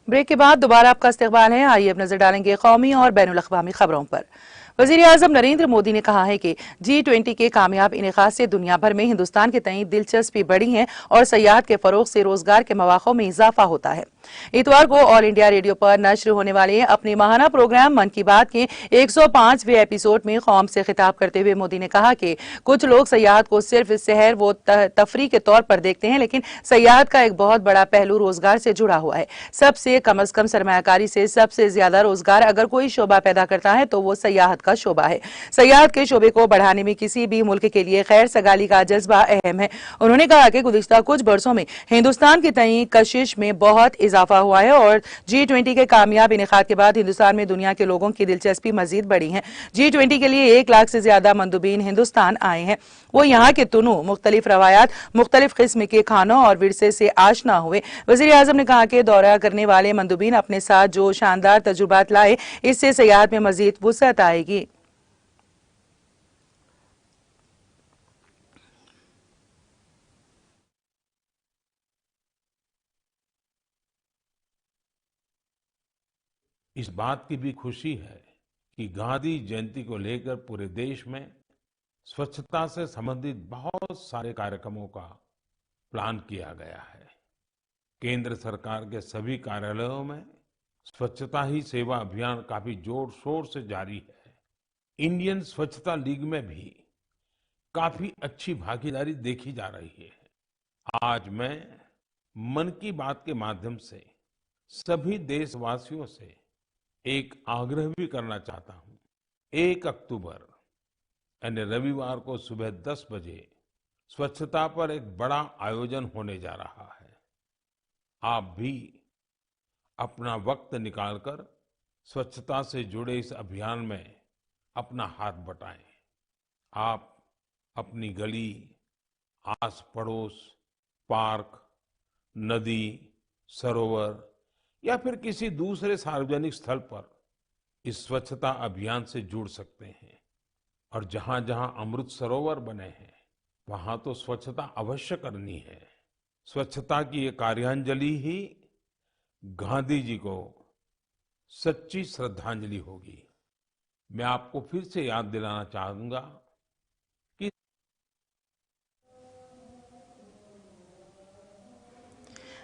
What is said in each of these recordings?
Break के बाद दोबारा आपका इस्तकबाल है। आइए अब नजर डालेंगे कौमी और बैनुल अक़वामी खबरों पर। वज़ीर-ए-आज़म नरेंद्र मोदी ने कहा है कि G20 के कामयाब इनेकाद से दुनिया भर में हिंदुस्तान के तई दिलचस्पी बढ़ी है और सयाहत के फरोग से रोजगार के मौक़ों में इजाफा होता है। इतवार को ऑल इंडिया रेडियो पर नश्र होने वाले अपने माहाना प्रोग्राम मन की बात के 105वें एपिसोड में कौम से खिताब करते हुए मोदी ने कहा कि कुछ लोग सयाहत को सिर्फ सहर व तफरी के तौर पर देखते हैं, लेकिन सयाहत का एक बहुत बड़ा पहलू रोजगार से जुड़ा हुआ है। सबसे कम अज कम सरमायाकारी से सबसे ज्यादा रोजगार अगर कोई शोबा पैदा करता है तो वो सयाहत का शोबा है। सयाहत के शोबे को बढ़ाने में किसी भी मुल्क के लिए खैर सगाली का जज्बा अहम है। उन्होंने कहा कि गुज़िश्ता कुछ बरसों में हिंदुस्तान की तई कशिश में बहुत इजाफा हुआ है और G20 के कामयाब इनेकाद के बाद हिंदुस्तान में दुनिया के लोगों की दिलचस्पी मजीद बढ़ी है। G20 के लिए 1 लाख से ज्यादा मंदुबीन हिंदुस्तान आए हैं। वो यहाँ के तुनू, मुख्तलिफ रवायात, मुख्तलिफ किस्म के खानों और विरसे से आशना हुए। वज़ीर-ए-आज़म ने कहा कि दौरा करने वाले मंदुबीन अपने साथ जो शानदार तजुर्बात लाए, इससे सयाहत में मजीद वुसअत आएगी। इस बात की भी खुशी है कि गांधी जयंती को लेकर पूरे देश में स्वच्छता से संबंधित बहुत सारे कार्यक्रमों का प्लान किया गया है। केंद्र सरकार के सभी कार्यालयों में स्वच्छता ही सेवा अभियान काफी जोर शोर से जारी है। इंडियन स्वच्छता लीग में भी काफी अच्छी भागीदारी देखी जा रही है। आज मैं मन की बात के माध्यम से सभी देशवासियों से एक आग्रह भी करना चाहता हूं। 1 अक्टूबर यानी रविवार को सुबह 10 बजे स्वच्छता पर एक बड़ा आयोजन होने जा रहा है। आप भी अपना वक्त निकालकर स्वच्छता से जुड़े इस अभियान में अपना हाथ बटाएं। आप अपनी गली, आस पड़ोस, पार्क, नदी, सरोवर या फिर किसी दूसरे सार्वजनिक स्थल पर इस स्वच्छता अभियान से जुड़ सकते हैं। और जहां जहां अमृत सरोवर बने हैं, वहां तो स्वच्छता अवश्य करनी है। स्वच्छता की ये कार्यांजलि ही गांधी जी को सच्ची श्रद्धांजलि होगी। मैं आपको फिर से याद दिलाना चाहूंगा कि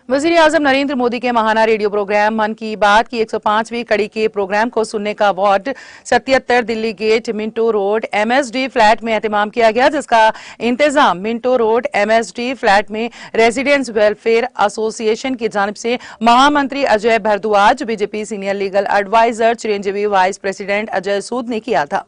वज़ीर-ए-आज़म नरेंद्र मोदी के माहाना रेडियो प्रोग्राम मन की बात की 105वीं कड़ी के प्रोग्राम को सुनने का ward 77 Delhi Gate, Minto Road, MSD flat में एहतमाम किया गया, जिसका इंतजाम मिंटो रोड MSD फ्लैट में रेजिडेंट्स वेलफेयर एसोसिएशन की जानिब से महामंत्री Ajay Bhardwaj, BJP senior legal adviser Chiranjeevi, vice president Ajay Sood ने किया था।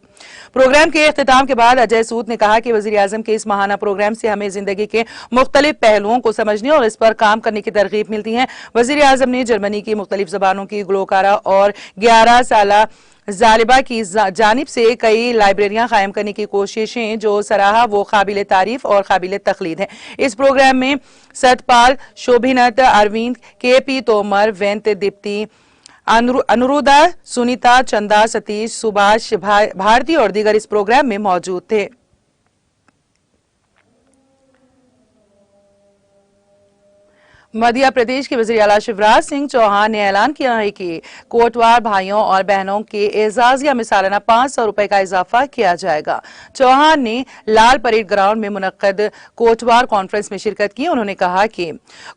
प्रोग्राम के इख्तिताम के बाद अजय सूद ने कहा कि वज़ीर-ए-आज़म के इस माहाना प्रोग्राम से हमें जिंदगी के मुख्तलिफ पहलुओं को समझने और इस पर काम करने की तरगीब मिलती है। वज़ीर-ए-आज़म ने जर्मनी की मुख्तलिफ ज़बानों की गुलकारा और 11 साला जालिबा की जानिब से कई लाइब्रेरियां कायम करने की कोशिशें जो सराहा वो काबिल तारीफ और काबिल तकलीद है। इस प्रोग्राम में सतपाल, शोभिनत, अरविंद, KP तोमर, वेंत, दीप्ति, अनुरुदा, सुनीता, चंदा, सतीश, सुभाष, भारती और दीगर इस प्रोग्राम में मौजूद थे। मध्य प्रदेश के वज़ीर आला शिवराज सिंह चौहान ने ऐलान किया है कि कोटवार भाइयों और बहनों के एजाजिया में सालाना 500 रुपए का इजाफा किया जाएगा। चौहान ने लाल परेड ग्राउंड में मुनक्कद कोटवार कॉन्फ्रेंस में शिरकत की। उन्होंने कहा कि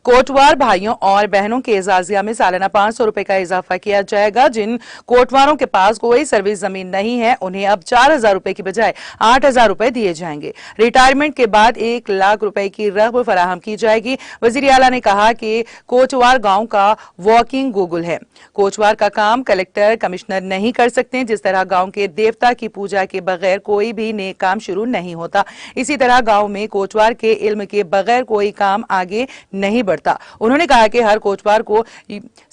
कोटवार भाइयों और बहनों के एजाजिया में सालाना 500 रुपए का इजाफा किया जाएगा। जिन कोटवारों के पास कोई सर्विस जमीन नहीं है, उन्हें अब 4000 रुपए की बजाय 8000 रुपए दिए जाएंगे। रिटायरमेंट के बाद 1 लाख रुपए की रकम फराहम की जाएगी। वज़ीर आला ने कहा कहा कि कोचवार गांव का वॉकिंग गूगल है। कोचवार का काम कलेक्टर कमिश्नर नहीं कर सकते, जिस तरह गांव के देवता की पूजा के बगैर कोई भी नेक काम शुरू नहीं होता, इसी तरह गांव में कोचवार के इल्म के बगैर कोई काम आगे नहीं बढ़ता। उन्होंने कहा कि हर कोचवार को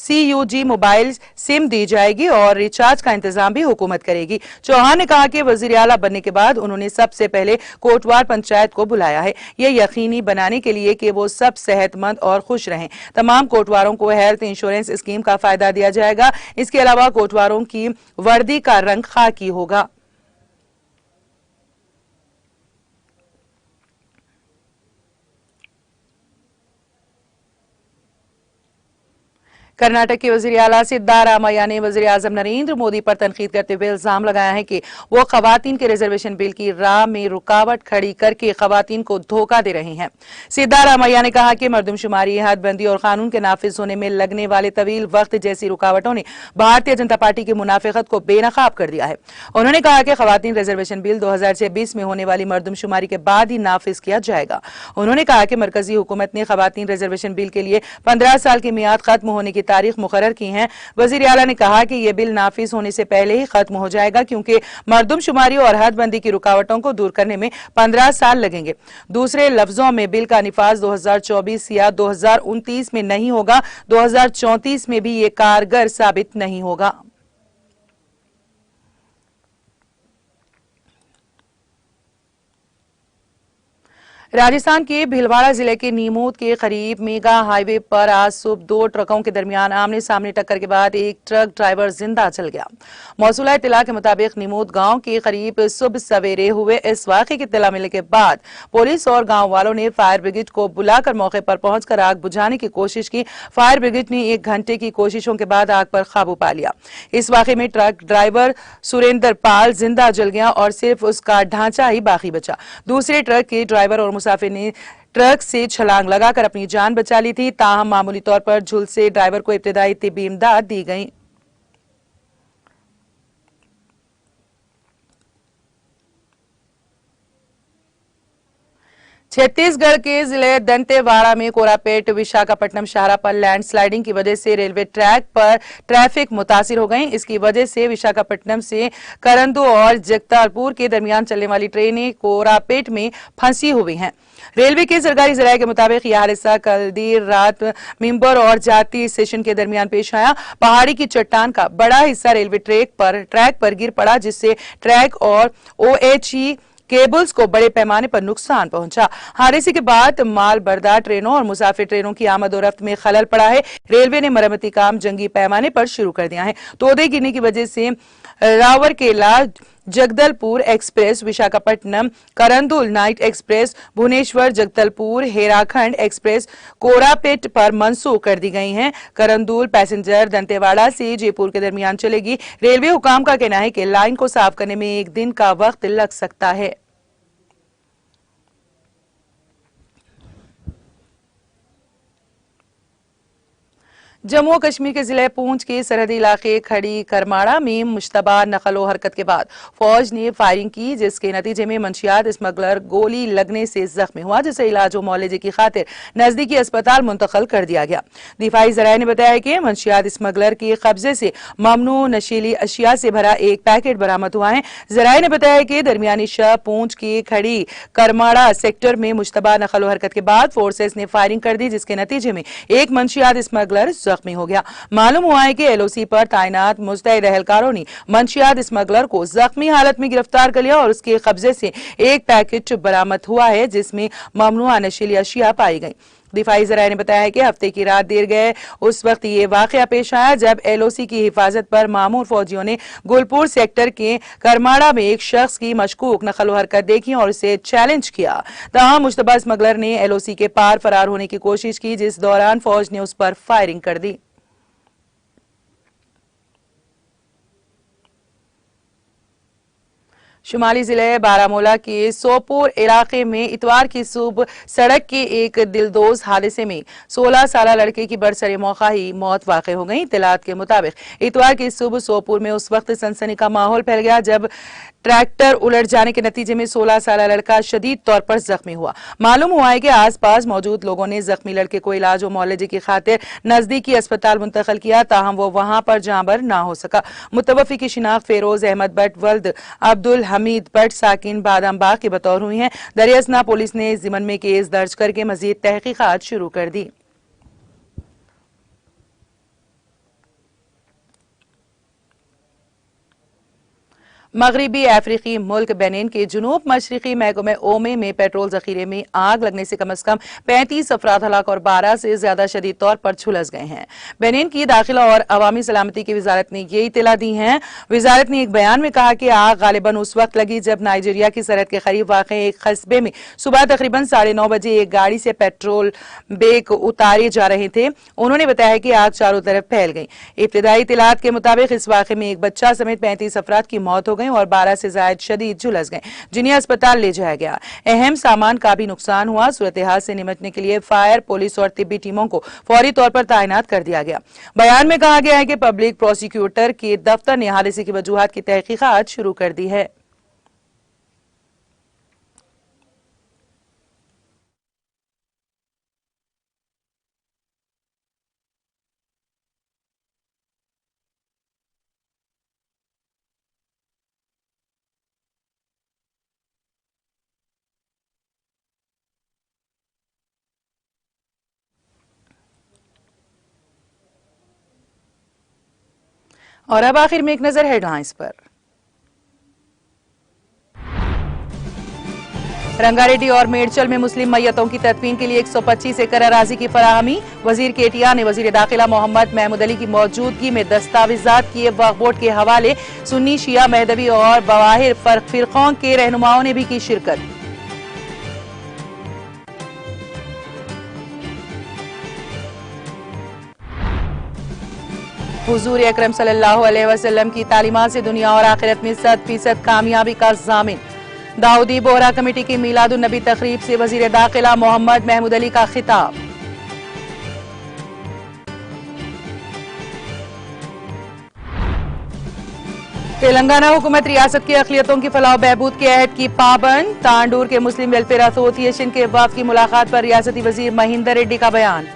CUG मोबाइल सिम दी जाएगी और रिचार्ज का इंतजाम भी हुकूमत करेगी। चौहान ने कहा कि वजीर आला बनने के बाद उन्होंने सबसे पहले कोटवार पंचायत को बुलाया है, यह यकीनी बनाने के लिए कि वो सब सेहतमंद और खुश रहें। तमाम कोटवारों को हेल्थ इंश्योरेंस स्कीम का फायदा दिया जाएगा। इसके अलावा कोटवारों की वर्दी का रंग खाकी होगा। कर्नाटक के वजीर आला सिद्धारामैया ने वजीर आजम नरेंद्र मोदी पर तनकीद करते हुए इल्जाम लगाया है कि वो खवातीन के रिजर्वेशन बिल की राह में रुकावट खड़ी करके खवातीन को धोखा दे रहे हैं। सिद्धारामैया ने कहा कि मर्दमशुमारी, हदबंदी और कानून के नाफिज होने में लगने वाले तवील वक्त जैसी रुकावटों ने भारतीय जनता पार्टी की मुनाफिकत को बेनकाब कर दिया है। उन्होंने कहा कि खवातीन रिजर्वेशन बिल 2026 में होने वाली मर्दमशुमारी के बाद ही नाफिज किया जाएगा। उन्होंने कहा कि मरकजी हुकूमत ने खवातीन रिजर्वेशन बिल के लिए 15 साल की मियाद खत्म होने की तारीख मुकर्रर की है। वजीर आला ने कहा कि यह बिल नाफिज होने से पहले ही खत्म हो जाएगा, क्योंकि मर्दमशुमारी और हदबंदी की रुकावटों को दूर करने में 15 साल लगेंगे। दूसरे लफ्जों में बिल का निफाज 2024 या 2029 में नहीं होगा, 2034 में भी ये कारगर साबित नहीं होगा। राजस्थान के भीलवाड़ा जिले के नीमोद के करीब मेगा हाईवे पर आज सुबह दो ट्रकों के दरमियान आमने सामने टक्कर के बाद एक ट्रक ड्राइवर जिंदा जल गया। मौसूला इत्तला के मुताबिक नीमोद गांव के करीब सुबह सवेरे हुए इस वाकये की इत्तला मिलने के बाद पुलिस और गांव वालों ने फायर ब्रिगेड को बुलाकर मौके पर पहुंचकर आग बुझाने की कोशिश की। फायर ब्रिगेड ने 1 घंटे की कोशिशों के बाद आग पर काबू पा लिया। इस वाकये में ट्रक ड्राइवर सुरेंद्र पाल जिंदा जल गया और सिर्फ उसका ढांचा ही बाकी बचा। दूसरे ट्रक के ड्राइवर और मुसाफिर ने ट्रक से छलांग लगाकर अपनी जान बचा ली थी। ताहम मामूली तौर पर झुलसे ड्राइवर को इब्तदाई तिब्बी इमदाद दी गई। छत्तीसगढ़ के जिले दंतेवाड़ा में कोरापेट विशाखापट्टनम शाहरा पर लैंडस्लाइडिंग की वजह से रेलवे ट्रैक पर ट्रैफिक मुतासिर हो गई। इसकी वजह से विशाखापट्टनम से करंदू और जगदलपुर के दरमियान चलने वाली ट्रेनें कोरापेट में फंसी हुई हैं। रेलवे के सरकारी जराये के मुताबिक यह हादसा कल देर रात मिंबर और जाती स्टेशन के दरमियान पेश आया। पहाड़ी की चट्टान का बड़ा हिस्सा रेलवे ट्रैक पर गिर पड़ा, जिससे ट्रैक और OHE केबल्स को बड़े पैमाने पर नुकसान पहुंचा। हादसे के बाद माल बरदार ट्रेनों और मुसाफिर ट्रेनों की आमद और रफ्त में खलल पड़ा है। रेलवे ने मरम्मती काम जंगी पैमाने पर शुरू कर दिया है। तोदे गिरने की वजह से Rourkela Jagdalpur express, Visakhapatnam Kirandul night express, Bhubaneswar Jagdalpur Hirakhand express Koraput पर मंसूख कर दी गई हैं। करंदुल पैसेंजर दंतेवाड़ा से जयपुर के दरमियान चलेगी। रेलवे हुकाम का कहना है कि लाइन को साफ करने में 1 दिन का वक्त लग सकता है। जम्मू कश्मीर के जिले पूंछ के सरहदी इलाके खड़ी करमाड़ा में मुश्तबा नकलो हरकत के बाद फौज ने फायरिंग की, जिसके नतीजे में मंशियात स्मगलर गोली लगने से जख्मी हुआ, जिसे इलाज और मुआवजे की खातिर नजदीकी अस्पताल मुंतकिल कर दिया गया। दिफाई जराये ने बताया कि मंशियात स्मगलर के कब्जे से ममनू नशीली अशिया से भरा एक पैकेट बरामद हुआ है। जराये ने बताया कि दरमियानी शह पूंछ की खड़ी करमाड़ा सेक्टर में मुश्तबा नकलो हरकत के बाद फोर्सेस ने फायरिंग कर दी, जिसके नतीजे में एक मंशियात स्मगलर जख्मी हो गया। मालूम हुआ है कि LOC पर तैनात मुस्तैद एहलकारों ने मंशियात स्मगलर को जख्मी हालत में गिरफ्तार कर लिया और उसके कब्जे से एक पैकेट बरामद हुआ है, जिसमें ममनुआ नशीली अशिया पाई गई। दिफाई जराये ने बताया कि हफ्ते की रात देर गए उस वक्त ये वाकया पेश आया जब LOC की हिफाजत पर मामूर फौजियों ने गुलपुर सेक्टर के करमाड़ा में एक शख्स की मशकूक नकलो हरकत देखी और उसे चैलेंज किया। तमाम मुश्तबा स्मगलर ने LOC के पार फरार होने की कोशिश की, जिस दौरान फौज ने उस पर फायरिंग कर दी। शुमाली जिले बारामूला के सोपोर इलाके में इतवार की सुबह सड़क के एक दिलदोज हादसे में 16 साल लड़के की बरसरे मौका ही मौत वाक़ई हो गई। इत्तलात के मुताबिक इतवार की सुबह सोपोर में उस वक्त सनसनी का माहौल फैल गया जब ट्रैक्टर उलट जाने के नतीजे में 16 साल लड़का शदीद तौर पर जख्मी हुआ। मालूम हुआ है कि आसपास मौजूद लोगों ने जख्मी लड़के को इलाज और मुआलजे की खातिर नजदीकी अस्पताल मुंतकिल किया, ताहम वो वहां पर जांबर ना हो सका। मुतवफ़ी की शिनाख्त फेरोज अहमद भट्ट वल्द अब्दुल हमीद भट्ट साकिन बादामबाग के बतौर हुई है। दरियासना पुलिस ने इस ज़िमन में केस दर्ज करके मजीद तहकीकात शुरू कर दी। मगरबी अफ्रीकी मुल्क बेनिन के जुनूब मशरकी महकमे ओमे में पेट्रोल जखीरे में आग लगने से कम अज कम 35 अफराद हलाक और 12 से ज्यादा शदीद तौर पर झुलस गए हैं। बेनिन की दाखिला और अवामी सलामती की वजारत ने ये इतला दी है। वजारत ने एक बयान में कहा कि आग गालिबन उस वक्त लगी जब नाइजीरिया की सरहद के करीब वाक़ एक कस्बे में सुबह तकरीबन 9:30 बजे एक गाड़ी से पेट्रोल बेक उतारे जा रहे थे। उन्होंने बताया कि आग चारों तरफ फैल गई। इब्तिदाई इतलात के मुताबिक इस वाक़े में एक बच्चा समेत 35 अफराद की मौत हो गई और 12 से ज्यादा शदीद झुलस गए, जिन्हें अस्पताल ले जाया गया। अहम सामान का भी नुकसान हुआ। सूरत हाल से निपटने के लिए फायर, पुलिस और तिब्बी टीमों को फौरी तौर पर तैनात कर दिया गया। बयान में कहा गया है कि पब्लिक प्रोसिक्यूटर के दफ्तर ने हादसे की वजूहात की तहकीकात शुरू कर दी है। और अब आखिर में एक नजर हेडलाइंस पर। रंगारेड्डी और मेडचल में मुस्लिम मैयतों की तदफीन के लिए 125 एकड़ अराजी की फराहमी। वजीर केटीआर ने वजीर दाखिला मोहम्मद महमूद अली की मौजूदगी में दस्तावेजात किए वक्फ बोर्ड के हवाले। सुन्नी, शिया, महदवी और बवाहिर फिरकों के रहनुमाओं ने भी की शिरकत। हुजूर अकरम सल्लल्लाहु अलैहि वसल्लम की तालीमात से दुनिया और आखिरत में 100% कामयाबी का ज़ामिन। दाऊदी बोहरा कमेटी की मीलादुन नबी तकरीब से वजीर दाखिला मोहम्मद महमूद अली का खिताब। तेलंगाना हुकूमत रियासत की अक़लियतों की फलाह बहबूद के अहद की पाबंद। तांडूर के मुस्लिम वेलफेयर एसोसिएशन के वफ़द की मुलाकात पर रियासती वजीर महिंदर रेड्डी का बयान।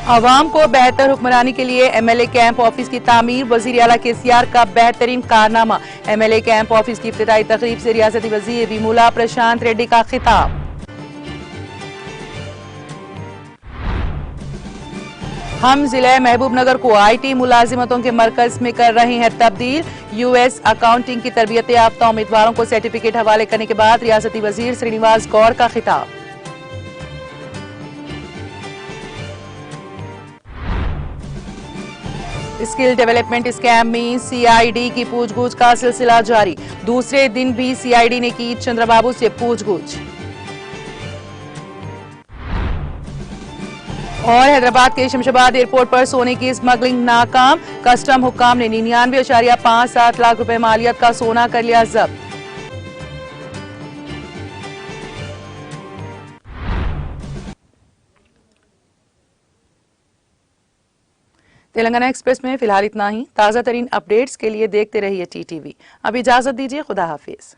अवाम को बेहतर हुक्मरानी के लिए एमएलए कैंप ऑफिस की तामीर। वजीर आला केसीआर का बेहतरीन कारनामा। एमएलए कैंप ऑफिस की इब्तिदाई तकरीब से रियासती वजीर विमूला प्रशांत रेड्डी का खिताब। हम जिले महबूबनगर को आईटी मुलाजिमतों के मरकज में कर रहे हैं तब्दील। यूएस अकाउंटिंग की तरबियत याफ्ता उम्मीदवारों को सर्टिफिकेट हवाले करने के बाद रियासती वजीर श्रीनिवास गौर का खिताब। स्किल डेवलपमेंट स्कैम में सीआईडी की पूछगछ का सिलसिला जारी। दूसरे दिन भी सीआईडी ने की चंद्रबाबू से पूछगछ। और हैदराबाद के शमशाबाद एयरपोर्ट पर सोने की स्मगलिंग नाकाम। कस्टम हुक्काम ने 99.57 लाख रुपए मालियत का सोना कर लिया जब्त। तेलंगाना एक्सप्रेस में फिलहाल इतना ही। ताज़ा तरीन अपडेट्स के लिए देखते रहिए टीटीवी। अब इजाजत दीजिए, खुदा हाफिज।